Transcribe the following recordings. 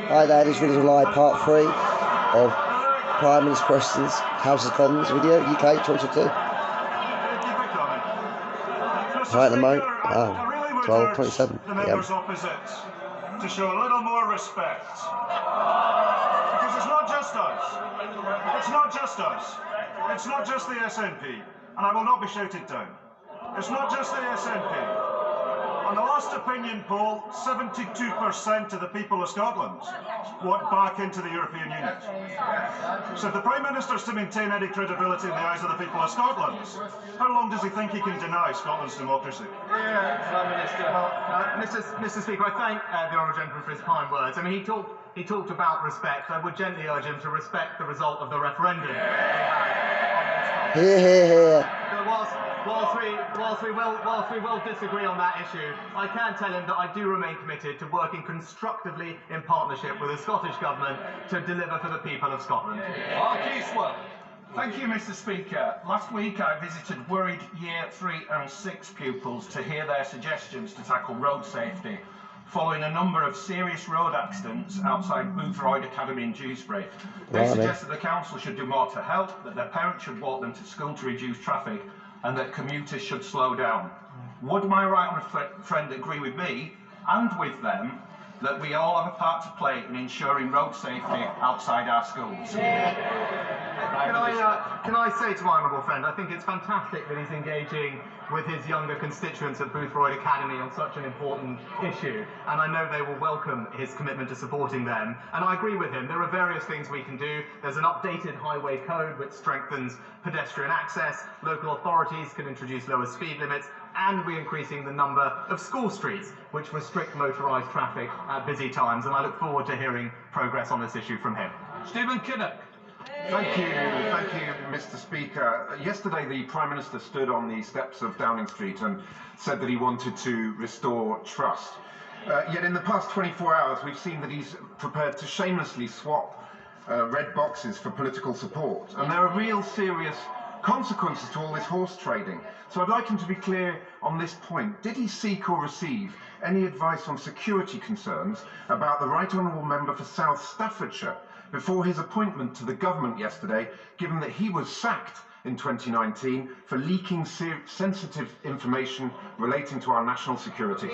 Hi there, this video is live part 3 of Prime Minister's Questions, House of Commons video, UK2022. Right at the moment, 12:27 the members opposite to show a little more respect. Because it's not just us. It's not just us. It's not just the SNP. And I will not be shouted down. It's not just the SNP. On the last opinion poll, 72% of the people of Scotland want back into the European Union. So if the Prime Minister is to maintain any credibility in the eyes of the people of Scotland, how long does he think he can deny Scotland's democracy? Prime Minister. Mr. Speaker, I thank the Honourable Gentleman for his kind words. I mean, he talked about respect. I would gently urge him to respect the result of the referendum. Whilst we will disagree on that issue, I can tell him that I do remain committed to working constructively in partnership with the Scottish Government to deliver for the people of Scotland. Thank you, Mr. Speaker. Last week I visited worried Year 3 and 6 pupils to hear their suggestions to tackle road safety, following a number of serious road accidents outside Boothroyd Academy in Dewsbury. They suggested the council should do more to help, that their parents should walk them to school to reduce traffic, and that commuters should slow down. Would my right honourable friend agree with me and with them that we all have a part to play in ensuring road safety outside our schools? Can I say to my honourable friend, I think it's fantastic that he's engaging with his younger constituents at Boothroyd Academy on such an important issue, and I know they will welcome his commitment to supporting them. And I agree with him, there are various things we can do. There's an updated highway code which strengthens pedestrian access, local authorities can introduce lower speed limits, and we're increasing the number of school streets which restrict motorised traffic at busy times, and I look forward to hearing progress on this issue from him. Stephen Kinnock. Thank you, Mr. Speaker. Yesterday, the Prime Minister stood on the steps of Downing Street and said that he wanted to restore trust. Yet in the past 24 hours, we've seen that he's prepared to shamelessly swap red boxes for political support. And there are real serious consequences to all this horse trading. So I'd like him to be clear on this point. Did he seek or receive any advice on security concerns about the Right Honourable Member for South Staffordshire before his appointment to the government yesterday, given that he was sacked in 2019 for leaking sensitive information relating to our national security?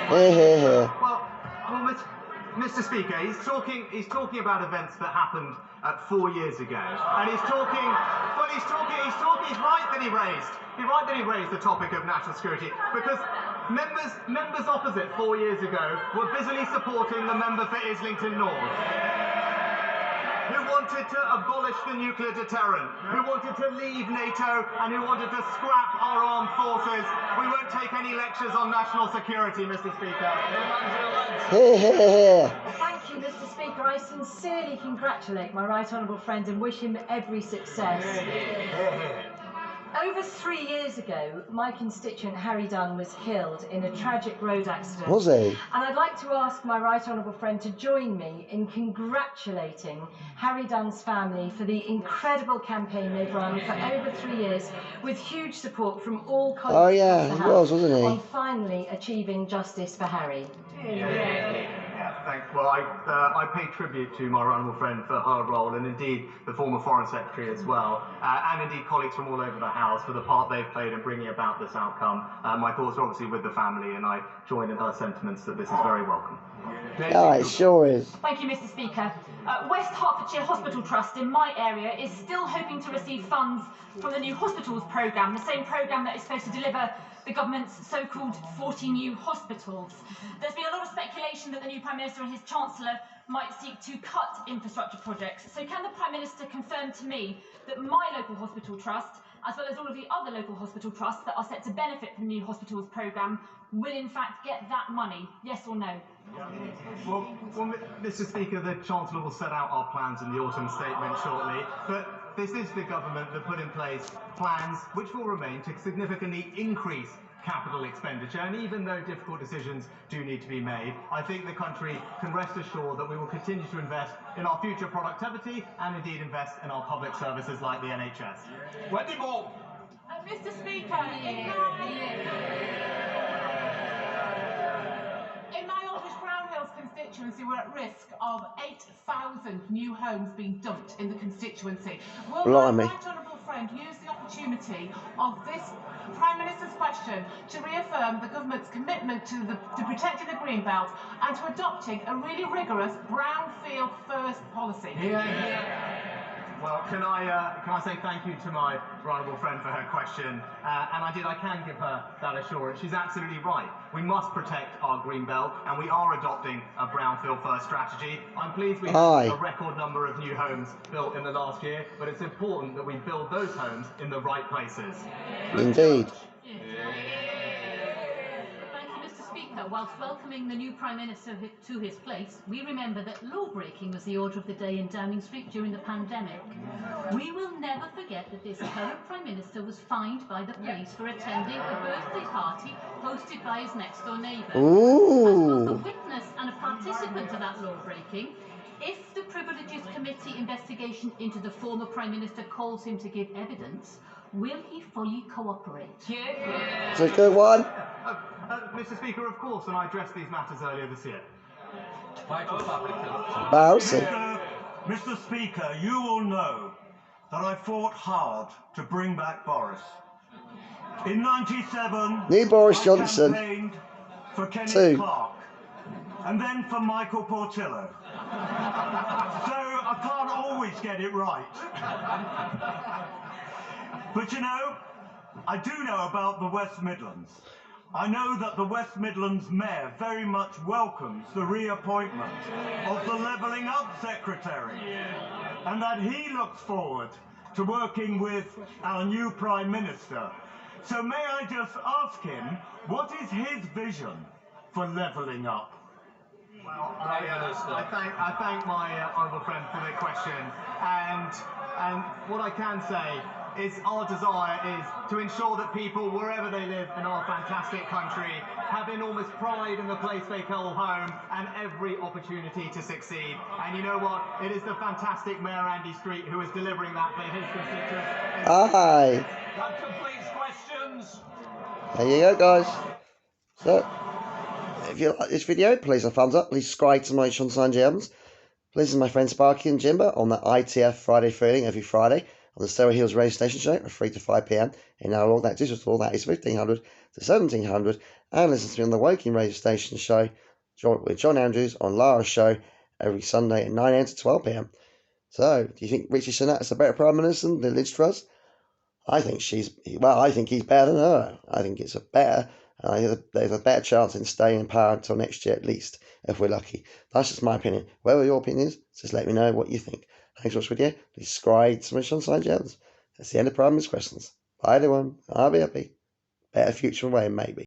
Well, Mr. Speaker, he's talking about events that happened 4 years ago, and he's right that he raised the topic of national security, because members opposite 4 years ago were busily supporting the member for Islington North, who wanted to abolish the nuclear deterrent, who wanted to leave NATO, and who wanted to scrap our armed forces. We won't take any lectures on national security, Mr. Speaker. Thank you, Mr. Speaker. I sincerely congratulate my right honourable friend and wish him every success. Over 3 years ago, my constituent Harry Dunn was killed in a tragic road accident. Was he? And I'd like to ask my right honourable friend to join me in congratulating Harry Dunn's family for the incredible campaign they've run for over 3 years, with huge support from all colleagues. Oh yeah, he was, wasn't he? On finally achieving justice for Harry. Well, I pay tribute to my honourable friend for her role, and indeed the former Foreign Secretary as well, and indeed colleagues from all over the House for the part they've played in bringing about this outcome. My thoughts are obviously with the family, and I join in her sentiments that this is very welcome. Oh, it sure is. Thank you, Mr. Speaker. West Hertfordshire Hospital Trust in my area is still hoping to receive funds from the new hospitals programme, the same programme that is supposed to deliver the government's so-called 40 new hospitals. There's been a lot of speculation that the new Prime Minister and his Chancellor might seek to cut infrastructure projects. So can the Prime Minister confirm to me that my local hospital trust, as well as all of the other local hospital trusts that are set to benefit from the new hospitals programme, will in fact get that money? Yes or no? Well, Mr. Speaker, the Chancellor will set out our plans in the autumn statement shortly, but this is the government that put in place plans which will remain to significantly increase capital expenditure, and even though difficult decisions do need to be made, I think the country can rest assured that we will continue to invest in our future productivity and indeed invest in our public services like the NHS. Wendy Moore. Mr. Speaker, in my Aldridge Brown Hills constituency, constituency, we're at risk of 8,000 new homes being dumped in the constituency. Will my right honourable friend use the opportunity of this Prime Minister's question to reaffirm the government's commitment to protecting the green belt and to adopting a really rigorous brownfield first policy? Well, can I say thank you to my honourable friend for her question, and I can give her that assurance. She's absolutely right. We must protect our green belt, and we are adopting a brownfield first strategy. I'm pleased we have a record number of new homes built in the last year, but it's important that we build those homes in the right places. Indeed. Whilst welcoming the new Prime Minister to his place, we remember that law-breaking was the order of the day in Downing Street during the pandemic. We will never forget that this current Prime Minister was fined by the police for attending a birthday party hosted by his next-door neighbour. As both a witness and a participant to that law-breaking, if the Privileges Committee investigation into the former Prime Minister calls him to give evidence, will he fully cooperate? It's a good one. Mr. Speaker, of course, and I addressed these matters earlier this year. Mr. Speaker, you will know that I fought hard to bring back Boris. In '97, New Boris Johnson. I campaigned for Kenneth Clarke, and then for Michael Portillo. So I can't always get it right. But you know, I do know about the West Midlands. I know that the West Midlands Mayor very much welcomes the reappointment of the Levelling Up Secretary, and that he looks forward to working with our new Prime Minister. So may I just ask him, what is his vision for levelling up? Well, I thank my honourable friend for the question, and what I can say is our desire is to ensure that people, wherever they live in our fantastic country, have enormous pride in the place they call home and every opportunity to succeed. And you know what? It is the fantastic Mayor Andy Street who is delivering that for his constituents. Aye. That completes questions. There you go, guys. So, if you like this video, please a thumbs up. Please subscribe to my Sunshine Gems. Please my friends Sparky and Jimbo on the ITF Friday Feeling every Friday on the Surrey Hills Radio Station show from 3 to 5 p.m. in our long that digital, that is 1500 to 1700, and listen to me on the Woking Radio Station show with John Andrews on Lara's show every Sunday at 9 a.m. to 12 p.m. So, do you think RISHI SUNAK is a better Prime Minister than Liz Truss? I think he's better than her. I think it's a better, and I think there's a better chance in staying in power until next year at least, if we're lucky. That's just my opinion. Whatever your opinion is, just let me know what you think. Thanks for watching the video. Please subscribe to my Sunshine Gems. That's the end of Prime Minister's questions. Bye everyone. I'll be happy. Better future way, maybe.